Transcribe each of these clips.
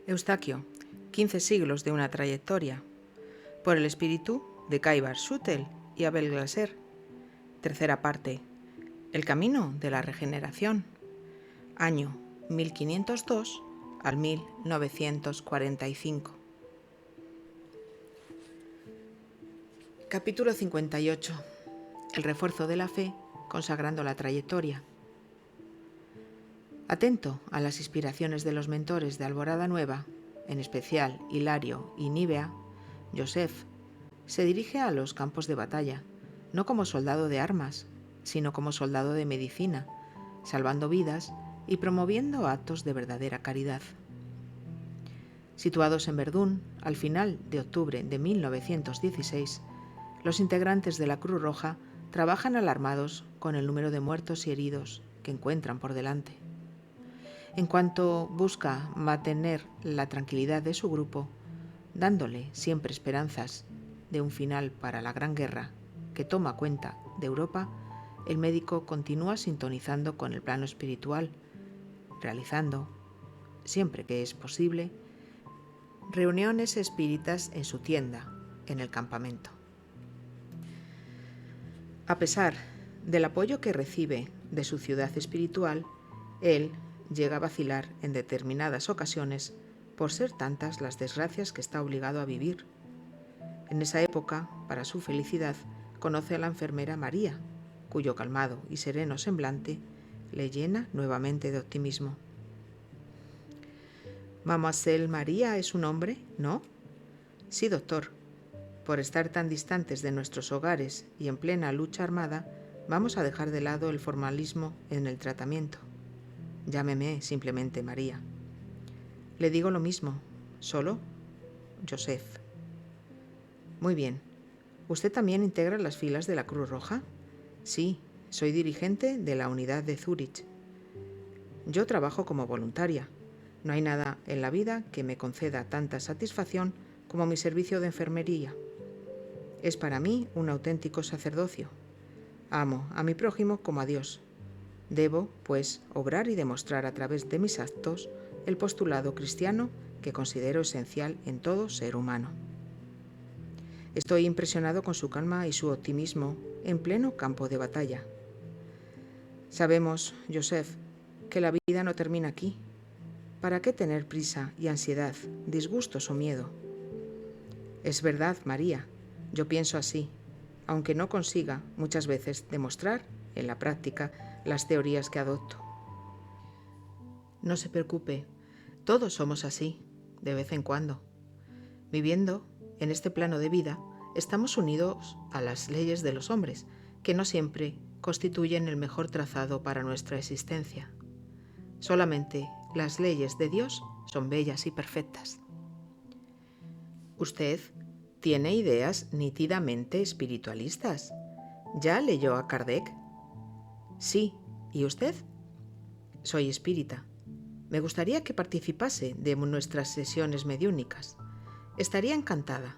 Eustaquio, 15 siglos de una trayectoria. Por el espíritu de Kaibar Schutel y Abel Glaser. Tercera parte. El camino de la regeneración. Año 1502 al 1945. Capítulo 58. El refuerzo de la fe consagrando la trayectoria. Atento a las inspiraciones de los mentores de Alborada Nueva, en especial Hilario y Nívea, Joseph se dirige a los campos de batalla, no como soldado de armas, sino como soldado de medicina, salvando vidas y promoviendo actos de verdadera caridad. Situados en Verdún, al final de octubre de 1916, los integrantes de la Cruz Roja trabajan alarmados con el número de muertos y heridos que encuentran por delante. En cuanto busca mantener la tranquilidad de su grupo, dándole siempre esperanzas de un final para la Gran Guerra que toma cuenta de Europa, el médico continúa sintonizando con el plano espiritual, realizando, siempre que es posible, reuniones espíritas en su tienda, en el campamento. A pesar del apoyo que recibe de su ciudad espiritual, él llega a vacilar en determinadas ocasiones por ser tantas las desgracias que está obligado a vivir. En esa época, para su felicidad, conoce a la enfermera María, cuyo calmado y sereno semblante le llena nuevamente de optimismo. ¿Mademoiselle María es un hombre, no? Sí, doctor. Por estar tan distantes de nuestros hogares y en plena lucha armada, vamos a dejar de lado el formalismo en el tratamiento. Llámeme simplemente María. Le digo lo mismo, solo Joseph. Muy bien. ¿Usted también integra las filas de la Cruz Roja? Sí, soy dirigente de la unidad de Zúrich. Yo trabajo como voluntaria. No hay nada en la vida que me conceda tanta satisfacción como mi servicio de enfermería. Es para mí un auténtico sacerdocio. Amo a mi prójimo como a Dios. Debo, pues, obrar y demostrar a través de mis actos el postulado cristiano que considero esencial en todo ser humano. Estoy impresionado con su calma y su optimismo en pleno campo de batalla. Sabemos, Joseph, que la vida no termina aquí. ¿Para qué tener prisa y ansiedad, disgustos o miedo? Es verdad, María, yo pienso así, aunque no consiga muchas veces demostrar en la práctica las teorías que adopto. No se preocupe, todos somos así, de vez en cuando. Viviendo en este plano de vida, estamos unidos a las leyes de los hombres, que no siempre constituyen el mejor trazado para nuestra existencia. Solamente las leyes de Dios son bellas y perfectas. Usted tiene ideas nítidamente espiritualistas. ¿Ya leyó a Kardec? Sí. ¿Y usted? Soy espírita. Me gustaría que participase de nuestras sesiones mediúnicas. Estaría encantada.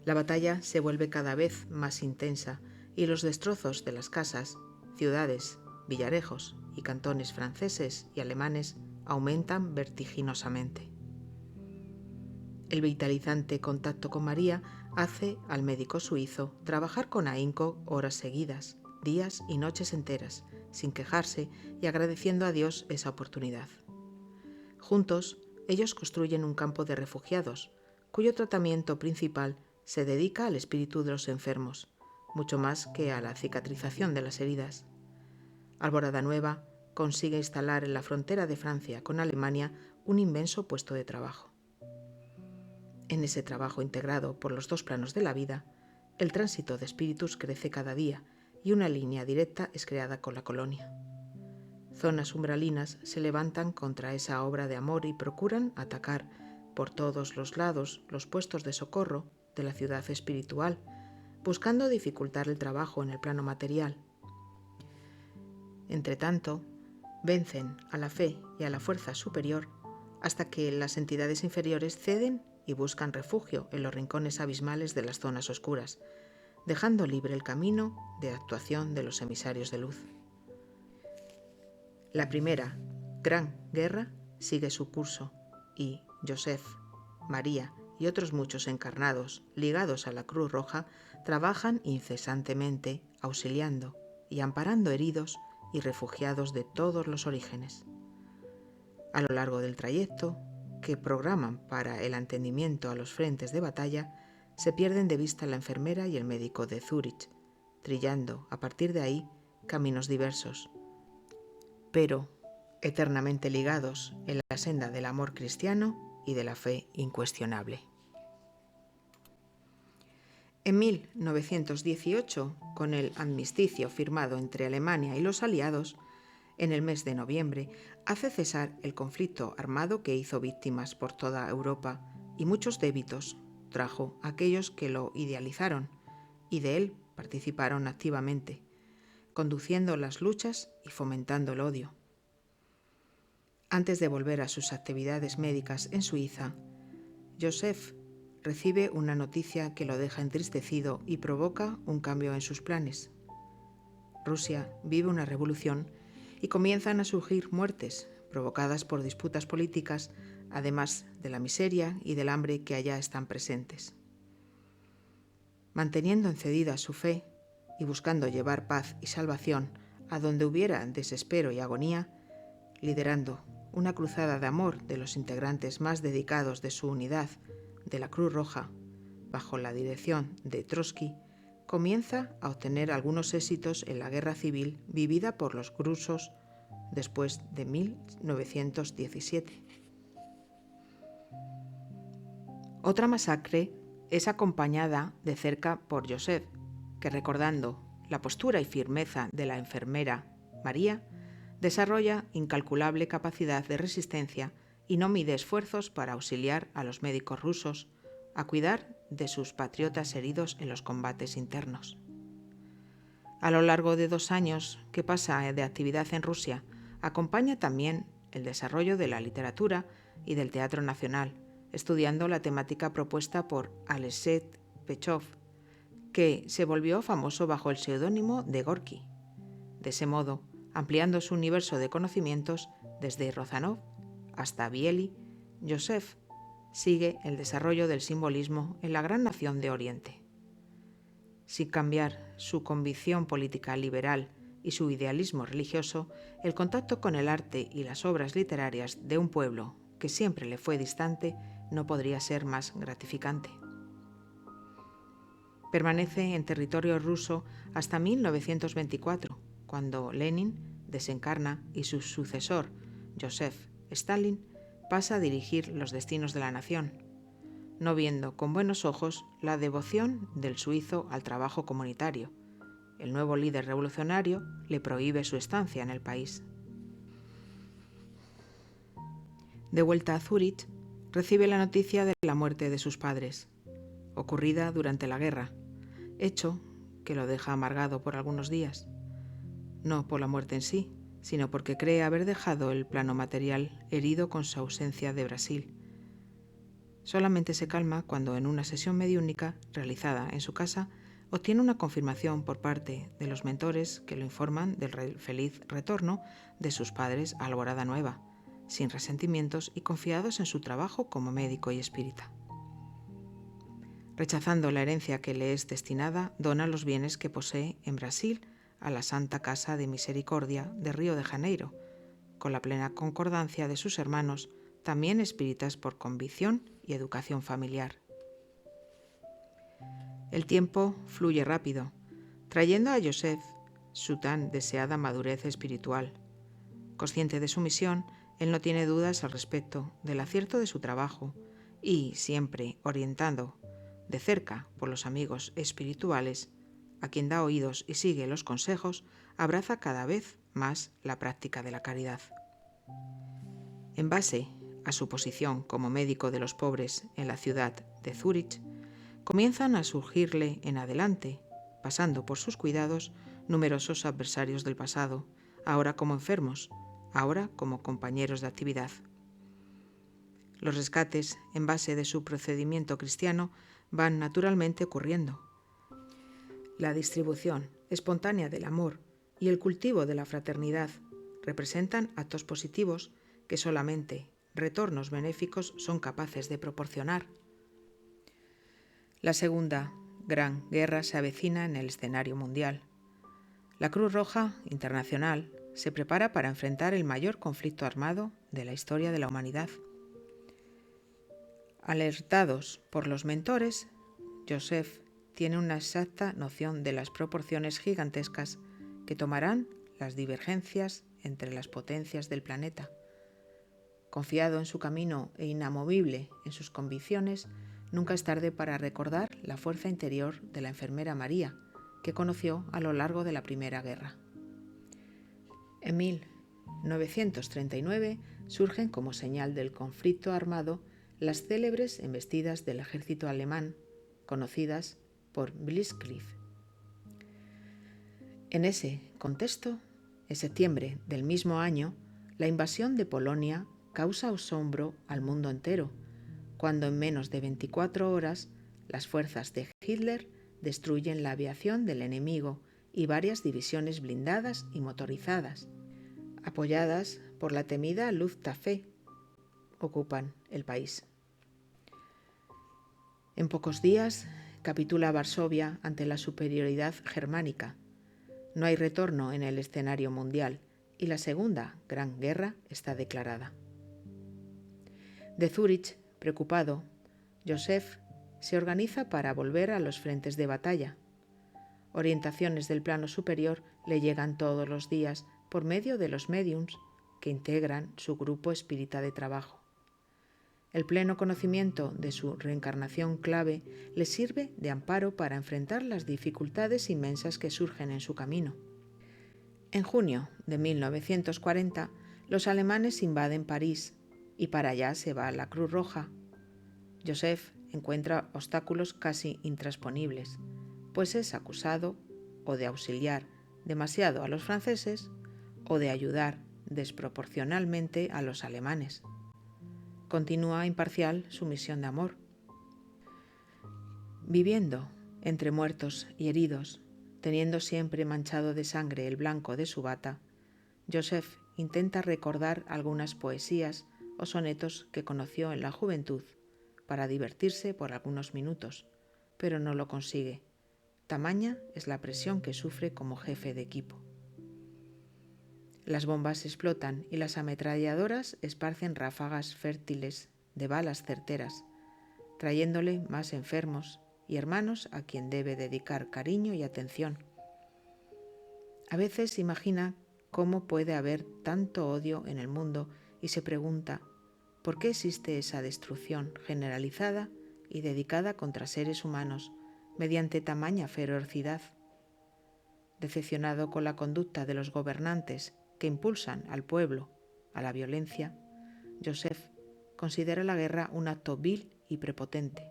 La batalla se vuelve cada vez más intensa y los destrozos de las casas, ciudades, villarejos y cantones franceses y alemanes aumentan vertiginosamente. El vitalizante contacto con María hace al médico suizo trabajar con ahínco horas seguidas, días y noches enteras, sin quejarse y agradeciendo a Dios esa oportunidad. Juntos, ellos construyen un campo de refugiados, cuyo tratamiento principal se dedica al espíritu de los enfermos, mucho más que a la cicatrización de las heridas. Alborada Nueva consigue instalar en la frontera de Francia con Alemania un inmenso puesto de trabajo. En ese trabajo integrado por los dos planos de la vida, el tránsito de espíritus crece cada día y una línea directa es creada con la colonia. Zonas umbralinas se levantan contra esa obra de amor y procuran atacar por todos los lados los puestos de socorro de la ciudad espiritual, buscando dificultar el trabajo en el plano material. Entretanto, vencen a la fe y a la fuerza superior hasta que las entidades inferiores ceden y buscan refugio en los rincones abismales de las zonas oscuras, dejando libre el camino de actuación de los emisarios de luz. La primera Gran Guerra sigue su curso y Joseph, María y otros muchos encarnados ligados a la Cruz Roja trabajan incesantemente auxiliando y amparando heridos y refugiados de todos los orígenes. A lo largo del trayecto, que programan para el atendimiento a los frentes de batalla, se pierden de vista la enfermera y el médico de Zúrich, trillando a partir de ahí caminos diversos, pero eternamente ligados en la senda del amor cristiano y de la fe incuestionable. En 1918, con el armisticio firmado entre Alemania y los aliados, en el mes de noviembre, hace cesar el conflicto armado que hizo víctimas por toda Europa y muchos débitos trajo a aquellos que lo idealizaron y de él participaron activamente, conduciendo las luchas y fomentando el odio. Antes de volver a sus actividades médicas en Suiza, Joseph recibe una noticia que lo deja entristecido y provoca un cambio en sus planes. Rusia vive una revolución y comienzan a surgir muertes provocadas por disputas políticas, además de la miseria y del hambre que allá están presentes. Manteniendo encendida su fe y buscando llevar paz y salvación a donde hubiera desespero y agonía, liderando una cruzada de amor de los integrantes más dedicados de su unidad de la Cruz Roja, bajo la dirección de Trotsky, comienza a obtener algunos éxitos en la guerra civil vivida por los rusos después de 1917. Otra masacre es acompañada de cerca por Joseph, que recordando la postura y firmeza de la enfermera María, desarrolla incalculable capacidad de resistencia y no mide esfuerzos para auxiliar a los médicos rusos a cuidar de sus patriotas heridos en los combates internos. A lo largo de 2 años que pasa de actividad en Rusia, acompaña también el desarrollo de la literatura y del teatro nacional, estudiando la temática propuesta por Alexei Pechov, que se volvió famoso bajo el seudónimo de Gorki. De ese modo, ampliando su universo de conocimientos desde Rozanov hasta Bieli, Joseph sigue el desarrollo del simbolismo en la gran nación de Oriente. Sin cambiar su convicción política liberal y su idealismo religioso, el contacto con el arte y las obras literarias de un pueblo que siempre le fue distante no podría ser más gratificante. Permanece en territorio ruso hasta 1924, cuando Lenin desencarna y su sucesor, Joseph Stalin, pasa a dirigir los destinos de la nación, no viendo con buenos ojos la devoción del suizo al trabajo comunitario. El nuevo líder revolucionario le prohíbe su estancia en el país. De vuelta a Zúrich, recibe la noticia de la muerte de sus padres, ocurrida durante la guerra, hecho que lo deja amargado por algunos días, no por la muerte en sí, sino porque cree haber dejado el plano material herido con su ausencia de Brasil. Solamente se calma cuando en una sesión mediúnica realizada en su casa obtiene una confirmación por parte de los mentores que lo informan del feliz retorno de sus padres a Alborada Nueva, sin resentimientos y confiados en su trabajo como médico y espírita. Rechazando la herencia que le es destinada, dona los bienes que posee en Brasil a la Santa Casa de Misericordia de Río de Janeiro, con la plena concordancia de sus hermanos, también espíritas por convicción y educación familiar. El tiempo fluye rápido, trayendo a Joseph su tan deseada madurez espiritual. Consciente de su misión, él no tiene dudas al respecto del acierto de su trabajo y, siempre orientado de cerca por los amigos espirituales, a quien da oídos y sigue los consejos, abraza cada vez más la práctica de la caridad. En base a su posición como médico de los pobres en la ciudad de Zúrich, comienzan a surgirle en adelante, pasando por sus cuidados, numerosos adversarios del pasado, ahora como enfermos, ahora como compañeros de actividad. Los rescates, en base de su procedimiento cristiano, van naturalmente ocurriendo. La distribución espontánea del amor y el cultivo de la fraternidad representan actos positivos que solamente retornos benéficos son capaces de proporcionar. La Segunda Gran Guerra se avecina en el escenario mundial. La Cruz Roja Internacional se prepara para enfrentar el mayor conflicto armado de la historia de la humanidad. Alertados por los mentores, Joseph tiene una exacta noción de las proporciones gigantescas que tomarán las divergencias entre las potencias del planeta. Confiado en su camino e inamovible en sus convicciones, nunca es tarde para recordar la fuerza interior de la enfermera María, que conoció a lo largo de la Primera Guerra. En 1939 surgen como señal del conflicto armado las célebres embestidas del ejército alemán, conocidas por Blitzkrieg. En ese contexto, en septiembre del mismo año, la invasión de Polonia causa asombro al mundo entero, cuando en menos de 24 horas las fuerzas de Hitler destruyen la aviación del enemigo y varias divisiones blindadas y motorizadas, apoyadas por la temida Luftwaffe, ocupan el país. En pocos días capitula Varsovia ante la superioridad germánica. No hay retorno en el escenario mundial y la Segunda Gran Guerra está declarada. De Zúrich, preocupado, Joseph se organiza para volver a los frentes de batalla. Orientaciones del plano superior le llegan todos los días por medio de los médiums que integran su grupo espírita de trabajo. El pleno conocimiento de su reencarnación clave le sirve de amparo para enfrentar las dificultades inmensas que surgen en su camino. En junio de 1940, los alemanes invaden París y para allá se va la Cruz Roja. Joseph encuentra obstáculos casi intrasponibles, pues es acusado o de auxiliar demasiado a los franceses o de ayudar desproporcionalmente a los alemanes. Continúa imparcial su misión de amor. Viviendo entre muertos y heridos, teniendo siempre manchado de sangre el blanco de su bata, Joseph intenta recordar algunas poesías o sonetos que conoció en la juventud para divertirse por algunos minutos, pero no lo consigue. Tamaña es la presión que sufre como jefe de equipo. Las bombas explotan y las ametralladoras esparcen ráfagas fértiles de balas certeras, trayéndole más enfermos y hermanos a quien debe dedicar cariño y atención. A veces imagina cómo puede haber tanto odio en el mundo y se pregunta por qué existe esa destrucción generalizada y dedicada contra seres humanos mediante tamaña ferocidad. Decepcionado con la conducta de los gobernantes que impulsan al pueblo a la violencia, Joseph considera la guerra un acto vil y prepotente,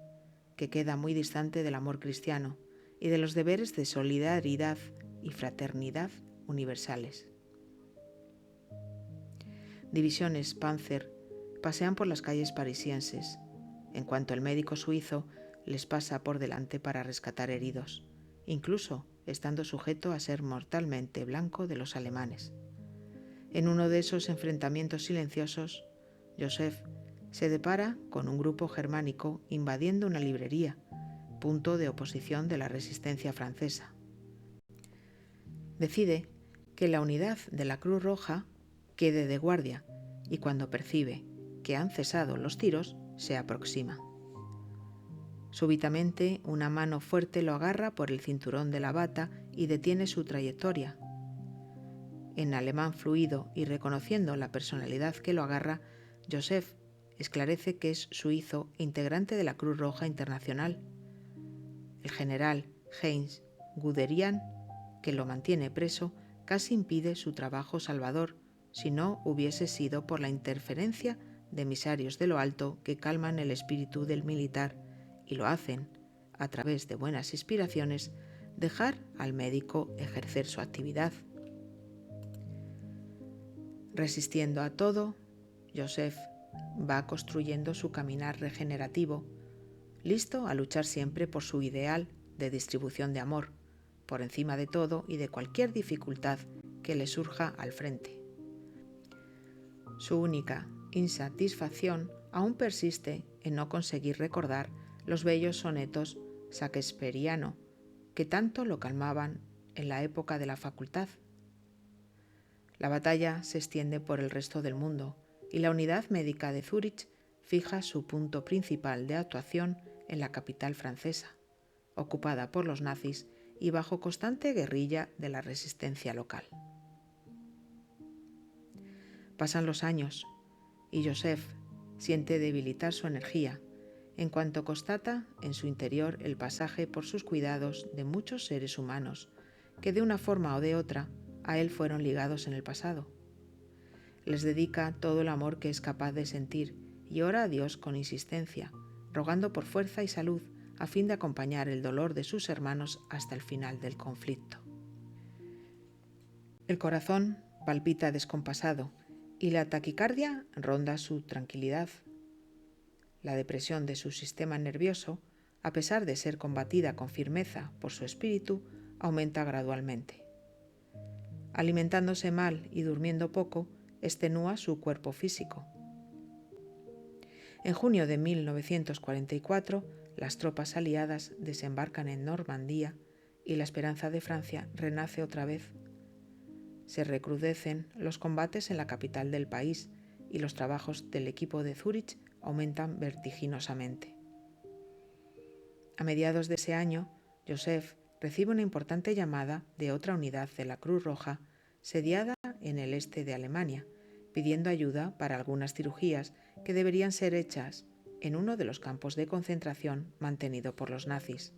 que queda muy distante del amor cristiano y de los deberes de solidaridad y fraternidad universales. Divisiones Panzer pasean por las calles parisienses, en cuanto el médico suizo les pasa por delante para rescatar heridos, incluso estando sujeto a ser mortalmente blanco de los alemanes. En uno de esos enfrentamientos silenciosos, Joseph se depara con un grupo germánico invadiendo una librería, punto de oposición de la resistencia francesa. Decide que la unidad de la Cruz Roja quede de guardia y cuando percibe que han cesado los tiros, se aproxima. Súbitamente, una mano fuerte lo agarra por el cinturón de la bata y detiene su trayectoria. En alemán fluido y reconociendo la personalidad que lo agarra, Joseph esclarece que es suizo integrante de la Cruz Roja Internacional. El general Heinz Guderian, que lo mantiene preso, casi impide su trabajo salvador, si no hubiese sido por la interferencia de emisarios de lo alto que calman el espíritu del militar y lo hacen, a través de buenas inspiraciones, dejar al médico ejercer su actividad. Resistiendo a todo, Joseph va construyendo su caminar regenerativo, listo a luchar siempre por su ideal de distribución de amor, por encima de todo y de cualquier dificultad que le surja al frente. Su única insatisfacción aún persiste en no conseguir recordar los bellos sonetos shakespeariano que tanto lo calmaban en la época de la facultad. La batalla se extiende por el resto del mundo y la unidad médica de Zúrich fija su punto principal de actuación en la capital francesa, ocupada por los nazis y bajo constante guerrilla de la resistencia local. Pasan los años y Joseph siente debilitar su energía en cuanto constata en su interior el pasaje por sus cuidados de muchos seres humanos que de una forma o de otra a él fueron ligados en el pasado. Les dedica todo el amor que es capaz de sentir y ora a Dios con insistencia, rogando por fuerza y salud a fin de acompañar el dolor de sus hermanos hasta el final del conflicto. El corazón palpita descompasado y la taquicardia ronda su tranquilidad. La depresión de su sistema nervioso, a pesar de ser combatida con firmeza por su espíritu, aumenta gradualmente. Alimentándose mal y durmiendo poco, extenúa su cuerpo físico. En junio de 1944, las tropas aliadas desembarcan en Normandía y la esperanza de Francia renace otra vez. Se recrudecen los combates en la capital del país y los trabajos del equipo de Zúrich aumentan vertiginosamente. A mediados de ese año, Joseph recibe una importante llamada de otra unidad de la Cruz Roja sediada en el este de Alemania, pidiendo ayuda para algunas cirugías que deberían ser hechas en uno de los campos de concentración mantenido por los nazis.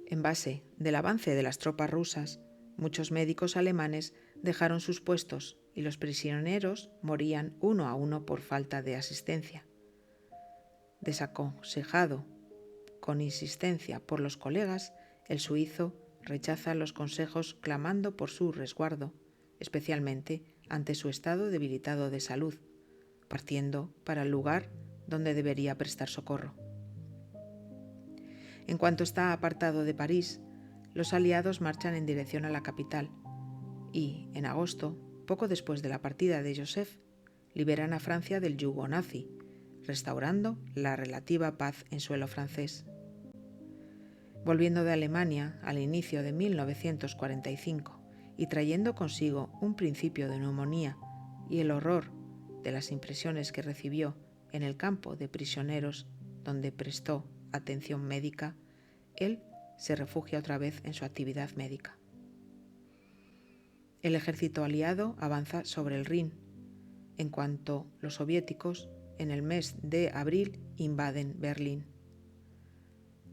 En base del avance de las tropas rusas, muchos médicos alemanes dejaron sus puestos y los prisioneros morían uno a uno por falta de asistencia. Desaconsejado con insistencia por los colegas, el suizo rechaza los consejos clamando por su resguardo, especialmente ante su estado debilitado de salud, partiendo para el lugar donde debería prestar socorro. En cuanto está apartado de París, los aliados marchan en dirección a la capital y, en agosto, poco después de la partida de Joseph, liberan a Francia del yugo nazi, restaurando la relativa paz en suelo francés. Volviendo de Alemania al inicio de 1945 y trayendo consigo un principio de neumonía y el horror de las impresiones que recibió en el campo de prisioneros donde prestó atención médica, él se refugia otra vez en su actividad médica. El ejército aliado avanza sobre el Rin, en cuanto los soviéticos en el mes de abril invaden Berlín.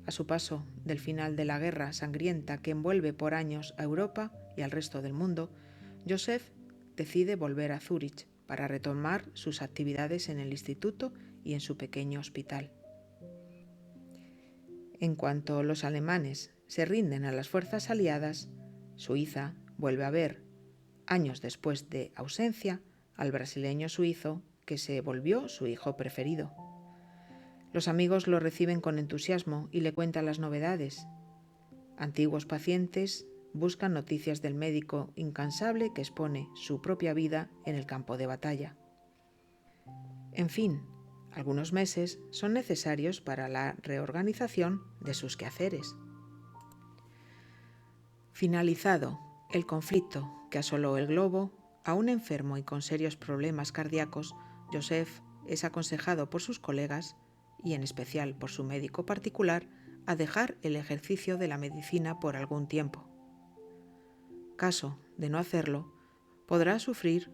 A su paso del final de la guerra sangrienta que envuelve por años a Europa y al resto del mundo, Joseph decide volver a Zúrich para retomar sus actividades en el instituto y en su pequeño hospital. En cuanto los alemanes se rinden a las fuerzas aliadas, Suiza vuelve a ver, años después de ausencia, al brasileño suizo que se volvió su hijo preferido. Los amigos lo reciben con entusiasmo y le cuentan las novedades. Antiguos pacientes buscan noticias del médico incansable que expone su propia vida en el campo de batalla. En fin, algunos meses son necesarios para la reorganización de sus quehaceres. Finalizado el conflicto que asoló el globo, aún enfermo y con serios problemas cardíacos, Joseph es aconsejado por sus colegas y en especial por su médico particular, a dejar el ejercicio de la medicina por algún tiempo. Caso de no hacerlo, podrá sufrir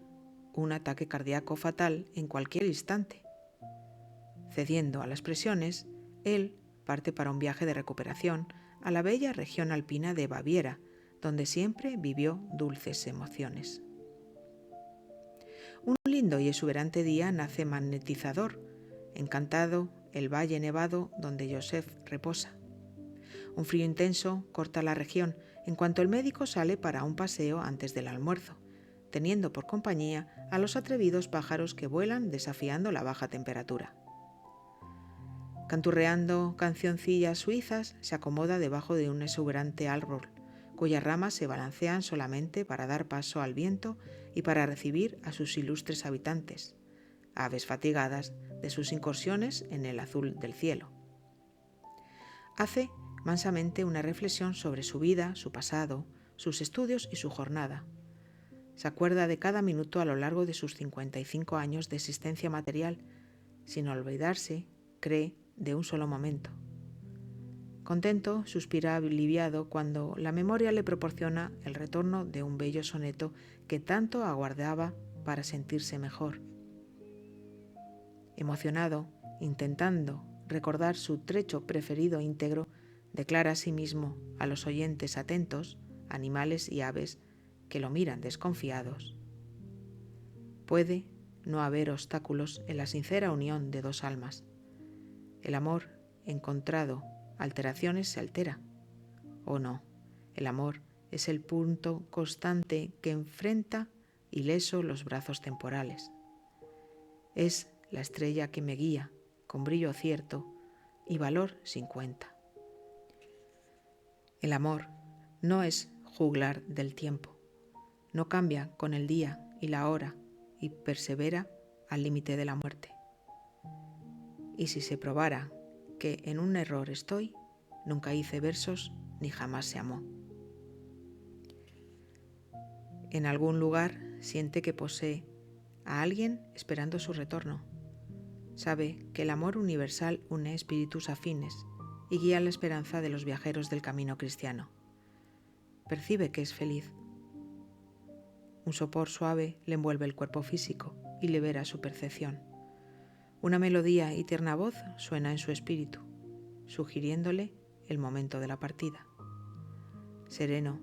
un ataque cardíaco fatal en cualquier instante. Cediendo a las presiones, él parte para un viaje de recuperación a la bella región alpina de Baviera, donde siempre vivió dulces emociones. Un lindo y exuberante día nace Magnetizador, encantado el valle nevado donde Joseph reposa. Un frío intenso corta la región en cuanto el médico sale para un paseo antes del almuerzo, teniendo por compañía a los atrevidos pájaros que vuelan desafiando la baja temperatura. Canturreando cancioncillas suizas, se acomoda debajo de un exuberante árbol, cuyas ramas se balancean solamente para dar paso al viento y para recibir a sus ilustres habitantes, aves fatigadas de sus incursiones en el azul del cielo. Hace mansamente una reflexión sobre su vida, su pasado, sus estudios y su jornada. Se acuerda de cada minuto a lo largo de sus 55 años de existencia material, sin olvidarse, cree, de un solo momento. Contento, suspira aliviado cuando la memoria le proporciona el retorno de un bello soneto que tanto aguardaba para sentirse mejor. Emocionado, intentando recordar su trecho preferido íntegro, declara a sí mismo a los oyentes atentos, animales y aves, que lo miran desconfiados: puede no haber obstáculos en la sincera unión de dos almas. El amor encontrado alteraciones se altera. ¿O no? El amor es el punto constante que enfrenta ileso los brazos temporales. Es la estrella que me guía con brillo cierto y valor sin cuenta. El amor no es juglar del tiempo. No cambia con el día y la hora y persevera al límite de la muerte. Y si se probara que en un error estoy, nunca hice versos ni jamás se amó. En algún lugar siente que posee a alguien esperando su retorno. Sabe que el amor universal une espíritus afines y guía la esperanza de los viajeros del camino cristiano. Percibe que es feliz. Un sopor suave le envuelve el cuerpo físico y libera su percepción. Una melodía y tierna voz suena en su espíritu, sugiriéndole el momento de la partida. Sereno,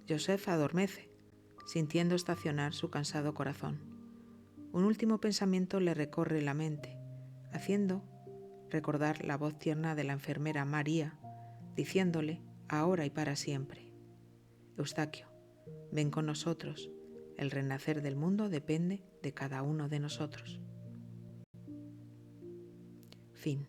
Joseph adormece, sintiendo estacionar su cansado corazón. Un último pensamiento le recorre la mente, haciendo recordar la voz tierna de la enfermera María, diciéndole ahora y para siempre: Eustaquio, ven con nosotros, el renacer del mundo depende de cada uno de nosotros. Fin.